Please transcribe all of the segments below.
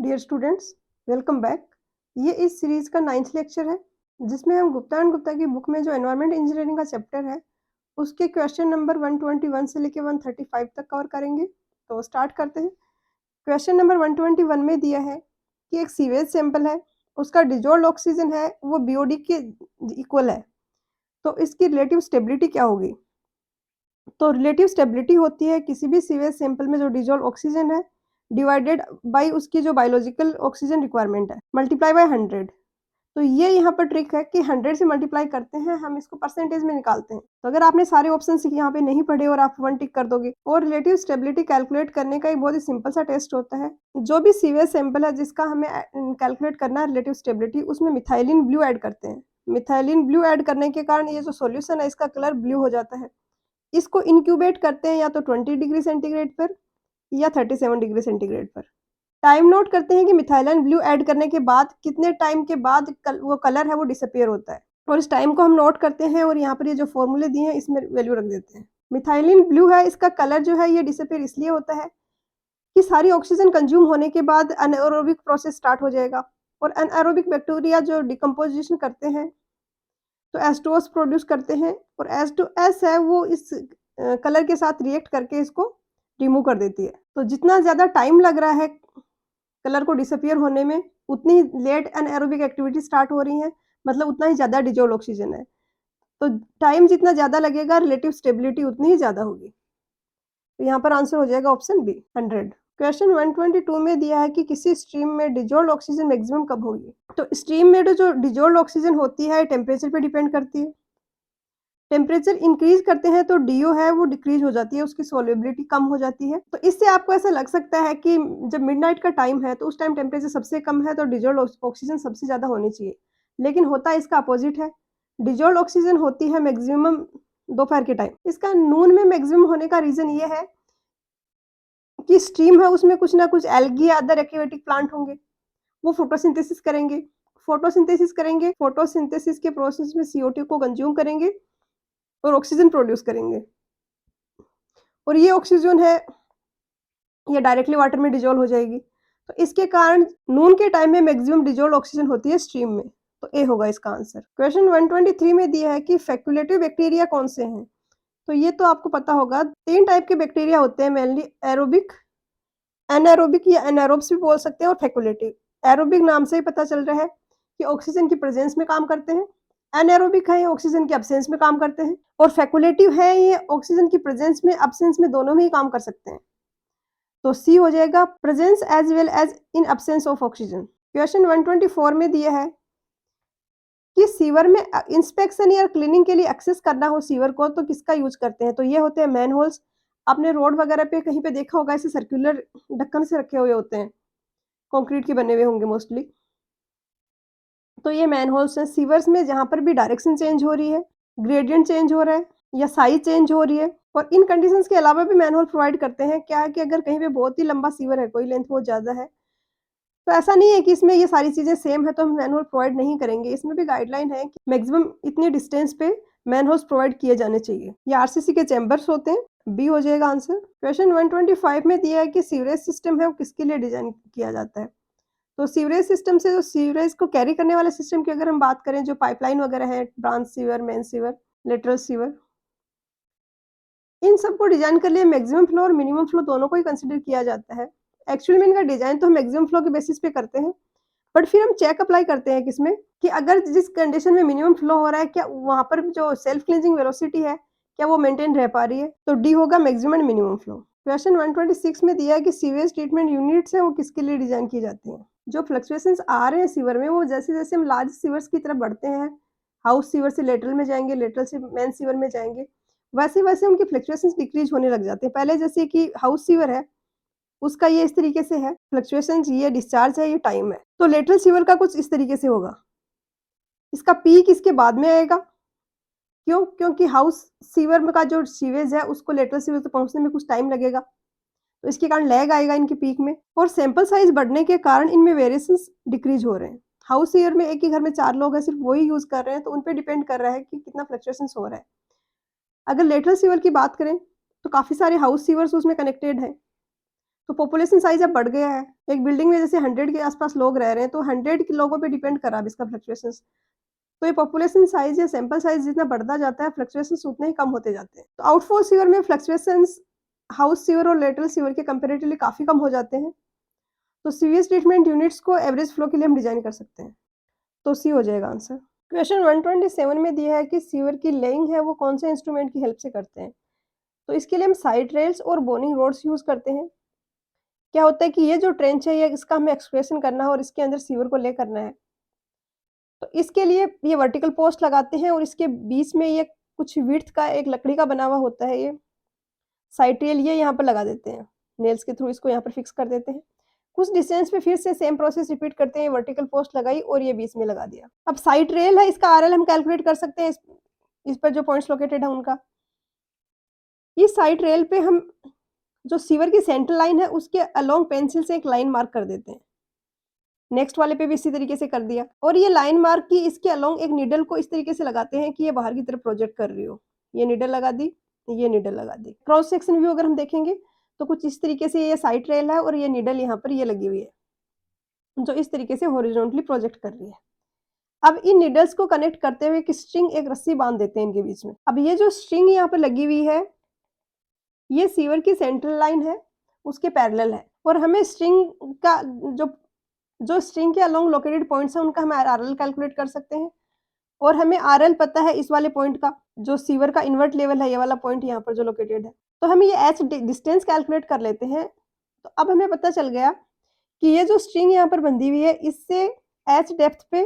Dear students, welcome back. ये इस series का 9th लेक्चर है जिसमें हम गुप्ता एंड गुप्ता की बुक में जो एनवायरनमेंट इंजीनियरिंग का चैप्टर है उसके क्वेश्चन नंबर 121 से लेकर 135 तक कवर करेंगे। तो स्टार्ट करते हैं। क्वेश्चन नंबर 121 में दिया है कि एक सीवेज सैंपल है, उसका डिजोल्व ऑक्सीजन है वो बीओडी के इक्वल है, तो इसकी रिलेटिव स्टेबिलिटी क्या होगी। तो रिलेटिव स्टेबिलिटी होती है किसी भी सीवेज सैंपल में जो डिजोल्व ऑक्सीजन है डिवाइडेड बाय उसकी जो बायोलॉजिकल ऑक्सीजन रिक्वायरमेंट है मल्टीप्लाई बाय 100। तो ये यहाँ पर ट्रिक है कि 100 से मल्टीप्लाई करते हैं, हम इसको परसेंटेज में निकालते हैं। तो अगर आपने सारे ऑप्शन यहाँ पे नहीं पढ़े और आप 1 टिक कर दोगे। और रिलेटिव स्टेबिलिटी कैलकुलेट करने का एक बहुत ही सिंपल सा टेस्ट होता है। जो भी सीवेज सैंपल है जिसका हमें कैलकुलेट करना है रिलेटिव स्टेबिलिटी, उसमें मिथाइलिन ब्लू ऐड करते हैं। मिथाइलिन ब्लू ऐड करने के कारण ये जो सोल्यूशन है इसका कलर ब्लू हो जाता है। इसको इनक्यूबेट करते हैं या तो 20 डिग्री सेंटीग्रेड पर या 37 डिग्री सेंटीग्रेड पर। टाइम नोट करते हैं कि मिथाइलिन ब्लू ऐड करने के बाद कितने टाइम के बाद वो कलर है वो डिसअपियर होता है, और इस टाइम को हम नोट करते हैं और यहाँ पर ये जो फॉर्मूले दिए हैं इसमें वैल्यू रख देते हैं। मिथाइलिन ब्लू है, इसका कलर जो है ये डिसअपियर इसलिए होता है कि सारी ऑक्सीजन कंज्यूम होने के बाद अनएरोबिक प्रोसेस स्टार्ट हो जाएगा, और अनएरोबिक बैक्टीरिया जो डिकम्पोजिशन करते हैं तो एस्टोस प्रोड्यूस करते हैं, और एस है वो इस कलर के साथ रिएक्ट करके इसको रिमूव कर देती है। तो जितना ज़्यादा टाइम लग रहा है कलर को डिसअपियर होने में, उतनी ही लेट एनएरोबिक एक्टिविटी स्टार्ट हो रही है, मतलब उतना ही ज़्यादा डिजोल्व ऑक्सीजन है। तो टाइम जितना ज़्यादा लगेगा रिलेटिव स्टेबिलिटी उतनी ही ज़्यादा होगी। तो यहाँ पर आंसर हो जाएगा ऑप्शन बी 100। क्वेश्चन 122 में दिया है कि किसी स्ट्रीम में डिजोल्व ऑक्सीजन मैक्सिमम कब होगी। तो स्ट्रीम में जो डिजोल्व ऑक्सीजन होती है टेम्परेचर पे डिपेंड करती है। टेम्परेचर इंक्रीज करते हैं तो डीओ है वो डिक्रीज हो जाती है, उसकी सोल्युबिलिटी कम हो जाती है। तो इससे आपको ऐसा लग सकता है कि जब मिडनाइट का टाइम है तो उस टाइम टेम्परेचर सबसे कम है तो डिजोल्व ऑक्सीजन सबसे ज़्यादा होनी चाहिए, लेकिन होता इसका अपोजिट है। डिजोल्व ऑक्सीजन होती है मैक्सिमम दोपहर के टाइम। इसका नून में मैक्सिमम होने का रीज़न ये है कि स्ट्रीम है उसमें कुछ ना कुछ एल्गी या अदर एक्वेटिक प्लांट होंगे, वो फोटोसिंथेसिस करेंगे। फोटोसिंथेसिस के प्रोसेस में CO2 को कंज्यूम करेंगे और ऑक्सीजन प्रोड्यूस करेंगे, और ये ऑक्सीजन है ये डायरेक्टली वाटर में डिजोल्व हो जाएगी। तो इसके कारण नून के टाइम में मैक्सिमम डिजोल्व ऑक्सीजन होती है स्ट्रीम में, तो ए होगा इसका आंसर। क्वेश्चन 123 में दिया है कि फैक्युलेटिव बैक्टीरिया कौन से हैं। तो ये तो आपको पता होगा, 3 टाइप के बैक्टीरिया होते हैं मेनली, एरोबिक, एनारोबिक या एनारोब्स भी बोल सकते हैं, और फैक्युलेटिव। एरोबिक नाम से ही पता चल रहा है कि ऑक्सीजन की प्रेजेंस में काम करते हैं। एनारोबिक है ये ऑक्सीजन के एब्सेंस में काम करते हैं, और फैक्युलेटिव है ये ऑक्सीजन की प्रेजेंस में एब्सेंस में दोनों में ही काम कर सकते हैं। तो सी हो जाएगा presence as well as in absence of oxygen. Question 124 में दिया है कि सीवर में इंस्पेक्शन या क्लीनिंग के लिए एक्सेस करना हो सीवर को तो किसका यूज करते हैं। तो ये होते हैं मैन होल्स। आपने रोड वगैरह पे कहीं पे देखा होगा ऐसे सर्कुलर ढक्कन से रखे हुए होते हैं, कंक्रीट के बने हुए होंगे मोस्टली। तो ये मैन होल्स हैं सीवर्स में, जहाँ पर भी डायरेक्शन चेंज हो रही है, ग्रेडियंट चेंज हो रहा है या साइज चेंज हो रही है। और इन कंडीशंस के अलावा भी मैन होल प्रोवाइड करते हैं। क्या है कि अगर कहीं पे बहुत ही लंबा सीवर है, कोई लेंथ बहुत ज़्यादा है, तो ऐसा नहीं है कि इसमें ये सारी चीज़ें सेम है तो हम मैन होल प्रोवाइड नहीं करेंगे। इसमें भी गाइडलाइन है कि मैक्सिमम इतनी डिस्टेंस पे मैन होल्स प्रोवाइड किए जाने चाहिए। ये आरसीसी के चैम्बर्स होते हैं, बी हो जाएगा आंसर। क्वेश्चन 125 में दिया है कि सीवरेज सिस्टम है वो किसके लिए डिजाइन किया जाता है। तो सीवरेज सिस्टम से जो सीवरेज को कैरी करने वाले सिस्टम की अगर हम बात करें, जो पाइपलाइन वगैरह है, branch sewer, main sewer, lateral sewer, इन सबको डिजाइन कर लिए मैक्सिमम फ्लो और मिनिमम फ्लो दोनों को ही कंसिडर किया जाता है। एक्चुअली में इनका डिजाइन तो हम मैक्सिमम फ्लो के बेसिस पे करते हैं, बट फिर हम चेक अप्लाई करते हैं किसमें कि अगर जिस कंडीशन में मिनिमम फ्लो हो रहा है क्या वहाँ पर जो सेल्फ क्लींजिंग वेलोसिटी है क्या वो मेंटेन रह पा रही है। तो डी होगा maximum and minimum flow. Question 126 में दिया है कि सीवेज ट्रीटमेंट यूनिट्स हैं वो किसके लिए डिजाइन की जाती हैं। जो फ्लक्चुएशंस आ रहे हैं सीवर में वो जैसे जैसे हम लार्ज सीवर्स की तरफ बढ़ते हैं, हाउस सीवर से लेटरल में जाएंगे, लेटरल से मेन सीवर में जाएंगे, वैसे वैसे उनकी फ्लक्चुएशंस डिक्रीज होने लग जाते हैं। पहले जैसे कि हाउस सीवर है उसका ये इस तरीके से है, फ्लक्चुएशंस, ये डिस्चार्ज है, ये टाइम है। तो लेटरल सीवर का कुछ इस तरीके से होगा। इसका पीक इसके बाद में आएगा। क्यों? क्योंकि हाउस सीवर में का जो सीवेज है उसको लेटरल सीवर तक पहुंचने में कुछ टाइम लगेगा, तो इसके कारण लैग आएगा इनके पीक में। और सैंपल साइज बढ़ने के कारण इनमें वेरिएशंस डिक्रीज हो रहे हैं। हाउस सीवर में एक ही घर में 4 लोग हैं, सिर्फ वही यूज कर रहे हैं, तो उन पे डिपेंड कर रहा है कि कितना फ्लक्चुएशंस हो रहा है। अगर लेटरल सीवर की बात करें तो काफी सारे हाउस सीवर्स उसमें कनेक्टेड हैं, तो पॉपुलेशन साइज़ अब बढ़ गया है। एक बिल्डिंग में जैसे 100 के आस-पास लोग रह रहे हैं, तो 100 के लोगों पे डिपेंड करा अब इसका फ्लक्चुएशंस। तो ये पॉपुलेशन साइज़ या सैंपल साइज़ जितना बढ़ता जाता है, फ्लक्चुएशंस उतने ही कम होते जाते हैं। तो आउटफॉल सीवर में फ्लक्चुएशंस हाउस सीवर और लेटरल सीवर के कंपैरेटिवली काफ़ी कम हो जाते हैं। तो सीवेज ट्रीटमेंट यूनिट्स को एवरेज फ्लो के लिए हम डिज़ाइन कर सकते हैं। तो सी हो जाएगा आंसर। क्वेश्चन 127 में दिया है कि सीवर की लेइंग है वो कौन से इंस्ट्रूमेंट की हेल्प से करते हैं? तो इसके लिए हम साइड रेल्स और बोनिंग रोड्स यूज़ करते हैं। क्या होता है कि ये जो ट्रेंच है ये इसका हमें एक्सकवेशन करना है और इसके अंदर सीवर को ले करना है। तो इसके लिए ये वर्टिकल पोस्ट लगाते हैं और इसके बीच में ये कुछ विड्थ का एक लकड़ी का बना हुआ होता है ये, साइड रेल ये यहाँ पर लगा देते हैं। नेल्स के थ्रू इसको यहाँ पर फिक्स कर देते हैं। कुछ डिस्टेंस पे फिर से सेम प्रोसेस रिपीट करते हैं, वर्टिकल पोस्ट लगाई और ये बीच में लगा दिया। अब साइड रेल है, इसका आरएल हम कैलकुलेट कर सकते हैं इस पर जो पॉइंट्स लोकेटेड है उनका। इस साइड रेल पे हम जो सीवर की सेंटर लाइन है उसके अलोंग पेंसिल से एक लाइन मार्क कर देते हैं। नेक्स्ट वाले पे भी इसी तरीके से कर दिया और ये लाइन मार्क की इसके अलोंग एक नीडल को इस तरीके से लगाते हैं कि ये बाहर की तरफ प्रोजेक्ट कर रही हो। ये नीडल लगा दी, ये नीडल लगा दी। क्रॉस सेक्शन व्यू अगर हम देखेंगे तो कुछ इस तरीके से ये साइड रेल है और ये नीडल यहाँ पर ये लगी हुई है, जो इस तरीके से हॉरिजॉन्टली प्रोजेक्ट कर रही है। अब इन नीडल्स को कनेक्ट करते हुए एक स्ट्रिंग, एक रस्सी बांध देते हैं इनके बीच में। अब ये जो स्ट्रिंग यहाँ पर लगी हुई है, ये सीवर की सेंट्रल लाइन है, उसके पैरेलल है और हमें स्ट्रिंग का जो स्ट्रिंग के अलोंग लोकेटेड पॉइंट्स हैं उनका हम आरएल कैलकुलेट कर सकते हैं और हमें आरएल पता है इस वाले पॉइंट का, जो सीवर का इन्वर्ट लेवल है, ये वाला पॉइंट यहाँ पर जो लोकेटेड है। तो हम ये एच डिस्टेंस कैलकुलेट कर लेते हैं। तो अब हमें पता चल गया कि ये जो स्ट्रिंग यहाँ पर बंधी हुई है, इससे एच डेप्थ पे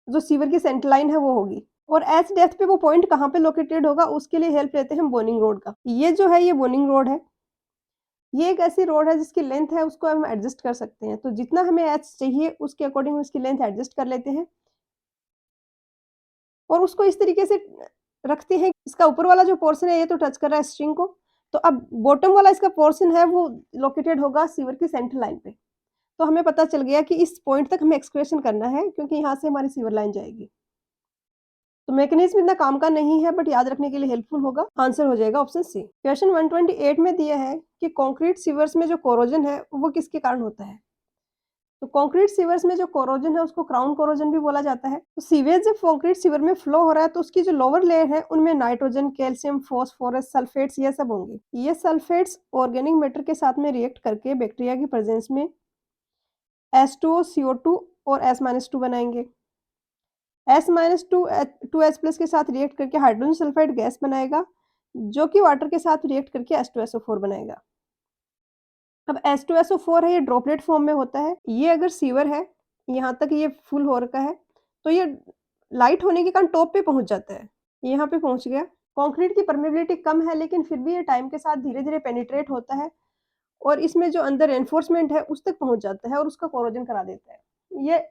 जो सीवर की सेंटर लाइन है वो होगी और एच डेप्थ पे वो पॉइंट कहाँ पे लोकेटेड होगा उसके लिए हेल्प लेते हैं हम बोनिंग रोड का। ये जो है ये बोनिंग रोड है। ये एक ऐसी रोड है जिसकी लेंथ है उसको हम एडजस्ट कर सकते हैं। तो जितना हमें एच चाहिए उसके अकॉर्डिंग उसकी लेंथ एडजस्ट कर लेते हैं और उसको इस तरीके से रखते हैं। इसका ऊपर वाला जो पोर्शन है ये तो टच कर रहा है स्ट्रिंग को, तो अब बॉटम वाला इसका पोर्शन है वो लोकेटेड होगा सीवर की सेंटर लाइन पे। तो हमें पता चल गया कि इस पॉइंट तक हमें एक्सकवेशन करना है क्योंकि यहाँ से हमारी सीवर लाइन जाएगी। तो मैकेनिज्म इतना काम का नहीं है बट याद रखने के लिए हेल्पफुल होगा। आंसर हो जाएगा ऑप्शन सी। क्वेश्चन 128 में दिया है कि कंक्रीट सीवर्स में जो कोरोजन है वो किसके कारण होता है? तो कंक्रीट सीवर्स में जो कोरोजन है उसको क्राउन कोरोजन भी बोला जाता है। तो सीवेज जब कंक्रीट सीवर में फ्लो हो रहा है तो उसकी जो लोअर लेयर है उनमें नाइट्रोजन, कैल्शियम, फास्फोरस, सल्फेट्स ये सब होंगे। ये सल्फेट्स ऑर्गेनिक मैटर के साथ में रिएक्ट करके बैक्टीरिया की प्रेजेंस में H2O, CO2 और S-2 बनाएंगे। S-2 2H+ के साथ रिएक्ट करके हाइड्रोजन सल्फाइड गैस बनाएगा, जो कि वाटर के साथ रिएक्ट करके H2SO4 बनाएगा। अब H2SO4 है ये ड्रॉपलेट फॉर्म में होता है। ये अगर सीवर है, यहाँ तक ये फुल हो रखा है, तो ये लाइट होने के कारण टॉप पे पहुँच जाता है। यहाँ पे पहुँच गया। कंक्रीट की परमेबिलिटी कम है लेकिन फिर भी ये टाइम के साथ धीरे-धीरे पेनिट्रेट होता है और इसमें जो अंदर रेनफोर्समेंट है उस तक पहुँच जाता है और उसका कोरोजन करा देता है। ये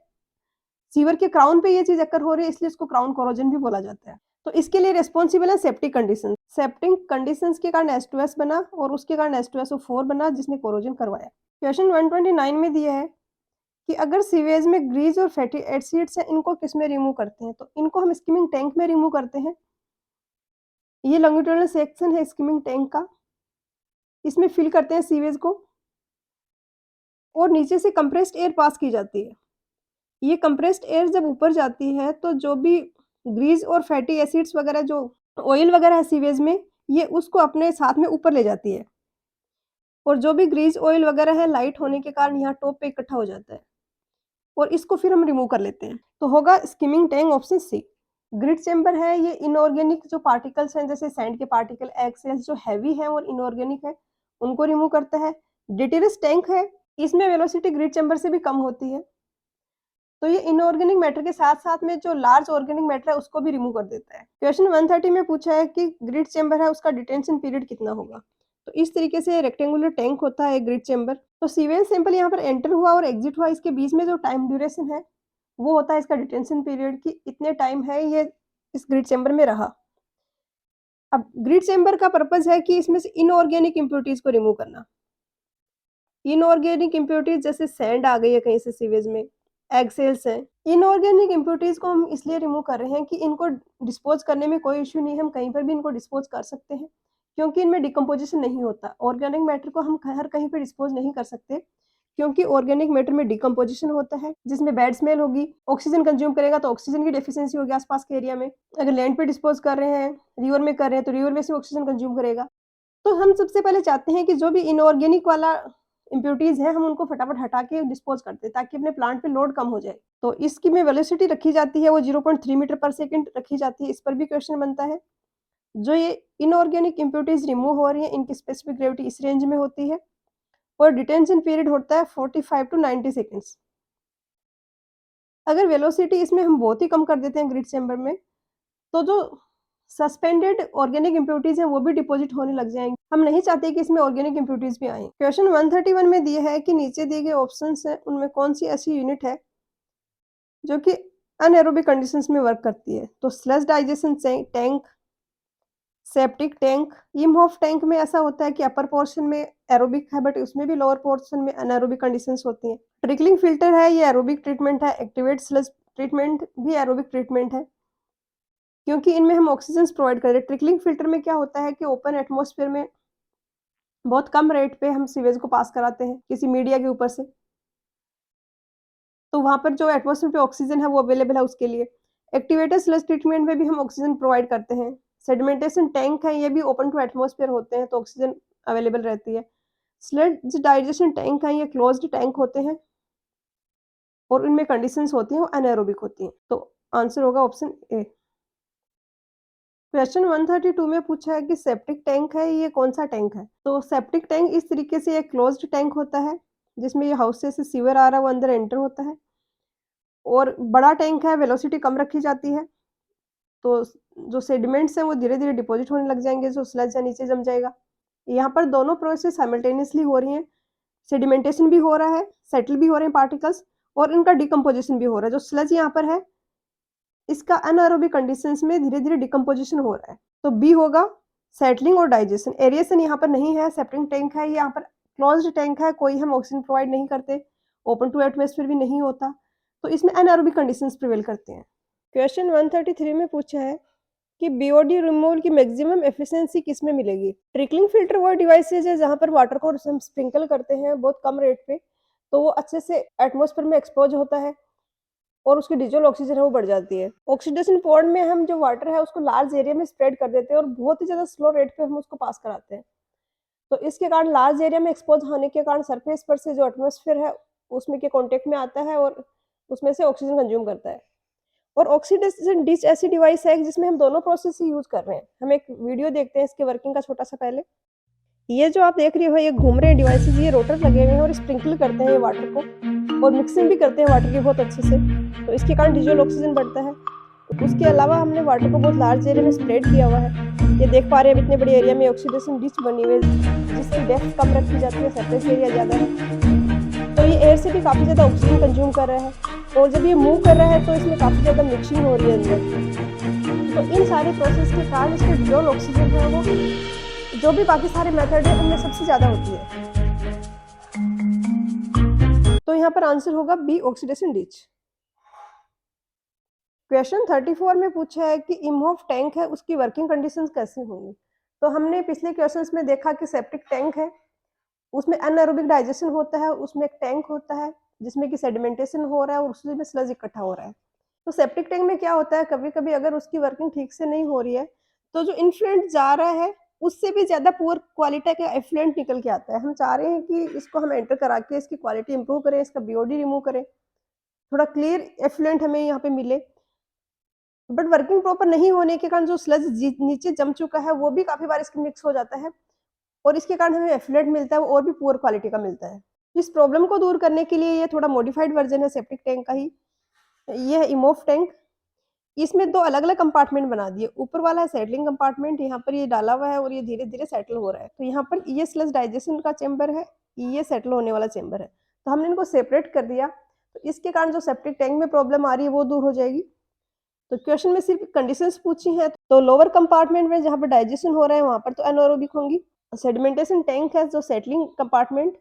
सीवर के क्राउन पे ये चीज़ अकर हो रही है इसलिए इसको क्राउन कोरोजन भी बोला जाता है। तो इसके लिए रिस्पॉन्सिबल है सेप्टिक कंडीशन। सेप्टिक कंडीशंस के कारण H2S बना और उसके कारण H2SO4 बना जिसने कोरोजन करवाया। क्वेश्चन 129 में दिया है कि अगर सीवेज में ग्रीस और फैटी एसिड्स हैं इनको किसमें रिमूव करते हैं? तो इनको हम स्किमिंग टैंक में रिमूव करते हैं। ये लॉन्गिट्यूडिनल सेक्शन है स्किमिंग टैंक का। इसमें फिल करते हैं सीवेज को और नीचे से कंप्रेस्ड एयर पास की जाती है। ये कंप्रेस्ड एयर जब ऊपर जाती है तो जो भी ग्रीस और फैटी एसिड्स वगैरह जो ऑयल वगैरह है सीवेज में, ये उसको अपने साथ में ऊपर ले जाती है और जो भी ग्रीस ऑयल वगैरह है लाइट होने के कारण यहाँ टॉप पे इकट्ठा हो जाता है और इसको फिर हम रिमूव कर लेते हैं। तो होगा skimming tank option C. Grit chamber है ये इनऑर्गेनिक जो पार्टिकल्स हैं जैसे सैंड के पार्टिकल, एग सेल्स जो हैवी हैं और इनऑर्गेनिक है उनको रिमूव करता है। डिटेरियस टैंक है, इसमें वेलोसिटी ग्रिड चेंबर से भी कम होती है। तो ये इनऑर्गेनिक मैटर के साथ-साथ में जो लार्ज ऑर्गेनिक मैटर है उसको भी रिमूव कर देता है। क्वेश्चन 130 में पूछा है कि ग्रिड चेंबर है उसका डिटेंशन पीरियड कितना होगा? तो इस तरीके से रेक्टेंगुलर टैंक होता है ग्रिड चेंबर। तो सीवेज सैंपल यहाँ पर एंटर हुआ और एग्जिट हुआ, इसके बीच में जो टाइम ड्यूरेशन है वो होता है इसका डिटेंशन पीरियड कि इतने टाइम है ये इस ग्रिड चेंबर में रहा। अब ग्रिड चेंबर का पर्पस है कि इसमें से इनऑर्गेनिक इम्प्योरिटीज को रिमूव करना। इनऑर्गेनिक इम्प्योरिटीज जैसे सैंड आ गई है कहीं से सीवेज में, एग सेल्स हैं। इनऑर्गेनिक इम्प्योरिटीज को हम इसलिए रिमूव कर रहे हैं कि इनको डिस्पोज करने में कोई इश्यू नहीं है, हम कहीं पर भी इनको डिस्पोज कर सकते हैं। क्योंकि इनमें डिकम्पोजिशन नहीं होता। ऑर्गेनिक मैटर को हम हर कहीं पे डिस्पोज़ नहीं कर सकते, क्योंकि ऑर्गेनिक मैटर में डिकम्पोजिशन होता है, जिसमें बैड स्मेल होगी, ऑक्सीजन कंज्यूम करेगा तो ऑक्सीजन की डेफिशिएंसी होगी आस-पास के एरिया में। अगर लैंड पे डिस्पोज़ कर रहे हैं, रिवर में कर रहे हैं, तो रिवर में से ऑक्सीजन कंज्यूम करेगा। तो हम सबसे पहले चाहते हैं कि जो भी इनऑर्गेनिक वाला इम्प्योरिटीज़ हैं, हम उनको फटाफट हटा के डिस्पोज़ कर दें, ताकि अपने प्लांट पे लोड कम हो जाए। तो इसकी में वेलोसिटी रखी जाती है, वो 0.3 मीटर पर सेकंड रखी जाती है। इस पर भी क्वेश्चन बनता है। जो ये इनऑर्गेनिक इम्प्योरिटीज़ रिमूव हो रही हैं, इनकी स्पेसिफिक ग्रेविटी इस रेंज में होती है और डिटेंशन पीरियड होता है 45 टू 90 सेकंड्स। अगर वेलोसिटी इसमें हम बहुत ही कम कर देते हैं ग्रिड चैम्बर में, तो जो सस्पेंडेड ऑर्गेनिक इम्प्योरिटीज़ हैं, वो भी डिपॉज़िट होने लग जाएँगी। हम नहीं चाहते कि इसमें ऑर्गेनिक इम्प्योरिटीज़ भी आएँ। क्वेश्चन 131 में दिया है कि नीचे दिए गए ऑप्शंस हैं, उनमें कौन-सी ऐसी यूनिट है, जो कि अनएरोबिक कंडीशंस में वर्क करती है? तो sludge digestion tank, septic tank, Imhoff tank में ऐसा होता है कि अपर पोर्शन में एरोबिक है, बट उसमें भी लोअर पोर्शन में अनएरोबिक कंडीशंस होती हैं। ट्रिकलिंग फिल्टर है, ये एरोबिक ट्रीटमेंट है। एक्टिवेट स्लज ट्रीटमेंट भी एरोबिक ट्रीटमेंट है, क्योंकि इनमें हम ऑक्सीजन प्रोवाइड कर रहे हैं। ट्रिकलिंग फिल्टर में क्या होता है कि ओपन एटमॉस्फेयर में बहुत कम रेट पे हम सीवेज को पास कराते हैं किसी मीडिया के ऊपर से, तो वहाँ पर जो एटमॉस्फेयर पे ऑक्सीजन है वो अवेलेबल है उसके लिए। एक्टिवेटेड स्लज ट्रीटमेंट में भी हम ऑक्सीजन प्रोवाइड करते हैं। सेडिमेंटेशन टैंक है, ये भी ओपन टू एटमॉस्फेयर होते हैं, तो ऑक्सीजन अवेलेबल रहती है। स्लज डाइजेशन टैंक है, ये क्लोज्ड टैंक होते हैं और इनमें कंडीशंस होती हैं वो अनएरोबिक होती हैं। तो आंसर होगा ऑप्शन ए। क्वेश्चन 132 में पूछा है कि सेप्टिक टैंक है, ये कौन-सा टैंक है? तो सेप्टिक टैंक इस तरीके से एक क्लोज्ड टैंक होता है, जिसमें ये हाउस से सीवर आ रहा है, वो अंदर एंटर होता है और बड़ा टैंक है, वेलोसिटी कम रखी जाती है, तो जो सेडिमेंट्स हैं, वो धीरे-धीरे डिपॉज़िट होने लग जाएँगे, जो स्लज है नीचे जम जाएगा। यहाँ पर दोनों प्रोसेस साइमल्टेनियसली हो रही हैं, सेडिमेंटेशन भी हो रहा है, सेटल भी हो रहे हैं पार्टिकल्स और इनका डिकम्पोज़िशन भी हो रहा है। जो स्लज यहाँ पर है, इसका अनएरोबिक कंडीशंस में धीरे-धीरे डिकम्पोज़िशन हो रहा है। तो बी होगा सेटलिंग और डाइजेशन। एरिएशन यहाँ पर नहीं है, सेप्टिक टैंक है, यहाँ पर क्लोज़्ड टैंक है, कोई हम ऑक्सीजन प्रोवाइड नहीं करते, ओपन टू एटमॉस्फेयर भी नहीं होता, तो इसमें अनएरोबिक कंडीशंस प्रिवेल करते हैं। क्वेश्चन 133 में पूछा है कि बीओडी रिमूवल की मैक्सिमम एफिशिएंसी किसमें मिलेगी? ट्रिकलिंग फिल्टर वो डिवाइसेज़ है जहाँ पर वाटर को हम स्प्रिंकल करते हैं बहुत कम रेट पे, तो वो अच्छे से एटमॉस्फेयर में एक्सपोज़ होता है और उसकी डिज़ोल्व ऑक्सीजन है वो बढ़ जाती है। ऑक्सीडेशन पॉन्ड में हम जो वाटर है उसको लार्ज एरिया में स्प्रेड कर देते हैं और बहुत ही ज़्यादा स्लो रेट पे हम उसको पास कराते हैं। तो इसके कारण लार्ज एरिया में एक्सपोज़ होने के कारण सरफेस पर से जो एटमॉस्फेयर है उसमें के कॉन्टैक्ट में आता है और उसमें से ऑक्सीजन कंज़्यूम करता है। और ऑक्सीडेशन डिश ऐसी डिवाइस है जिसमें हम दोनों प्रोसेस ही यूज़ कर रहे हैं। हम एक वीडियो देखते हैं इसके वर्किंग का छोटा-सा पहले। ये जो आप देख रहे हो ये घूम रहे हैं डिवाइसेज़, ये रोटर लगे हुए हैं और स्प्रिंकल करते हैं ये वाटर को और मिक्सिंग भी करते हैं वाटर की बहुत अच्छे से। तो इसके कारण डिज़ोल्व ऑक्सीजन बढ़ता है। उसके अलावा हमने वाटर को बहुत लार्ज एरिया में स्प्रेड किया हुआ है। ये देख पा रहे हैं अब इतने बड़े एरिया में ऑक्सीडेशन डिच बनी हुई है जिसकी डेप्थ कम रखी जाती है, सरफेस एरिया ज़्यादा है। तो ये एयर से भी काफ़ी ज़्यादा ऑक्सीजन कंज़्यूम कर रहा है और जब ये मूव कर रहा है तो इसमें काफ़ी ज़्यादा मिक्सिंग हो रही है अंदर। तो इन सारे प्रोसेस के कारण इसकी डिज़ोल्व ऑक्सीजन है वो जो भी बाकी सारे मेथड है उनमें सबसे ज़्यादा होती है। तो यहाँ पर आंसर होगा बी ऑक्सीडेशन डिच। क्वेश्चन 34 में पूछा है कि इम्होफ टैंक है उसकी वर्किंग कंडीशंस कैसी होंगी? तो हमने पिछले क्वेश्चंस में देखा कि सेप्टिक टैंक है, उसमें अनएरोबिक डाइजेशन होता है, उसमें एक टैंक होता है जिसमें कि सेडिमेंटेशन हो रहा है और उसमें स्लज इकट्ठा हो रहा है। तो सेप्टिक टैंक में क्या होता है कभी-कभी अगर उसकी वर्किंग ठीक से नहीं हो रही है, तो जो इन्फ्लुएंट जा रहा है उससे भी ज़्यादा पुअर क्वालिटी का एफ्लुएंट निकल के आता है। हम चाह रहे हैं कि इसको हम एंटर करा के इसकी क्वालिटी इंप्रूव करें, इसका बीओडी रिमूव करें, थोड़ा क्लियर एफ्लुएंट हमें यहाँ पे मिले। बट वर्किंग प्रॉपर नहीं होने के कारण जो स्लज नीचे जम चुका है वो भी काफ़ी बार इसमें मिक्स हो जाता है और इसके कारण हमें एफ्लुएंट मिलता है वो और भी पुअर क्वालिटी का मिलता है। इस प्रॉब्लम को दूर करने के लिए ये थोड़ा मॉडिफाइड वर्जन है सेप्टिक टैंक का ही। ये है इमोफ टैंक। इसमें 2 अलग-अलग कंपार्टमेंट बना दिए। ऊपर वाला है सेटलिंग कंपार्टमेंट, यहाँ पर ये डाला हुआ है और ये धीरे-धीरे सेटल हो रहा है। तो यहाँ पर ये स्लज डाइजेशन का चेंबर है, ये सेटल होने वाला चेंबर है। तो हमने इनको सेपरेट कर दिया, तो इसके कारण जो सेप्टिक टैंक में प्रॉब्लम आ रही है वो दूर हो जाएगी। तो क्वेश्चन में सिर्फ कंडीशंस पूछी हैं, तो लोअर कंपार्टमेंट में जहाँ पर डाइजेशन हो रहा है वहाँ पर तो एनारोबिक होंगी। सेडिमेंटेशन टैंक है जो सेटलिंग कंपार्टमेंट,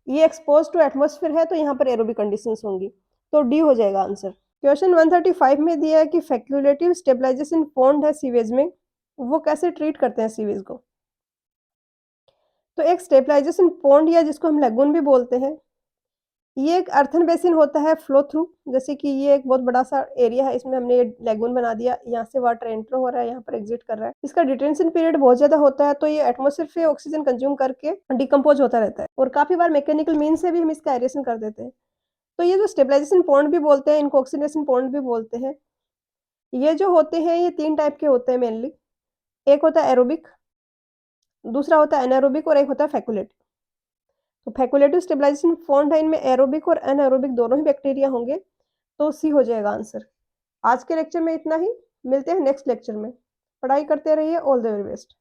ये एक्सपोज्ड टू एटमॉस्फेयर है तो यहाँ पर एरोबिक कंडीशंस होंगी। तो डी हो जाएगा आंसर। क्वेश्चन 135 में दिया है कि फैक्युलेटिव स्टेबलाइजेशन पॉन्ड है सीवेज में, वो कैसे ट्रीट करते हैं सीवेज को? तो एक स्टेबलाइजेशन पॉन्ड या जिसको हम लैगून भी बोलते हैं, ये एक अर्थन बेसिन होता है फ्लो थ्रू, जैसे कि ये एक बहुत बड़ा-सा एरिया है, इसमें हमने ये लैगून बना दिया, यहाँ से वाटर एंटर हो रहा है, यहाँ पर एग्ज़िट कर रहा है। इसका डिटेंशन पीरियड बहुत ज़्यादा होता है, तो ये एटमॉस्फेयर से ऑक्सीजन कंज़्यूम करके डिकम्पोज़ होता रहता है और काफ़ी बार मैकेनिकल मीन से भी हम इसका एरेशन कर देते हैं। तो ये जो स्टेबलाइजेशन पॉन्ड भी बोलते हैं, इनको ऑक्सीडेशन पॉन्ड भी बोलते हैं। ये जो होते हैं, ये 3 टाइप के होते हैं मेनली। एक होता है एरोबिक, दूसरा होता है एनारोबिक और एक होता है फैकुलेटिव। तो फैकुलेटिव स्टेबलाइजेशन पॉन्ड है, इनमें एरोबिक और एनारोबिक दोनों ही बैक्टीरिया होंगे, तो सी हो जाएगा आंसर। आज के लेक्चर में इतना ही, मिलते हैं नेक्स्ट लेक्चर में। पढ़ाई करते रहिए, ऑल द वेरी बेस्ट।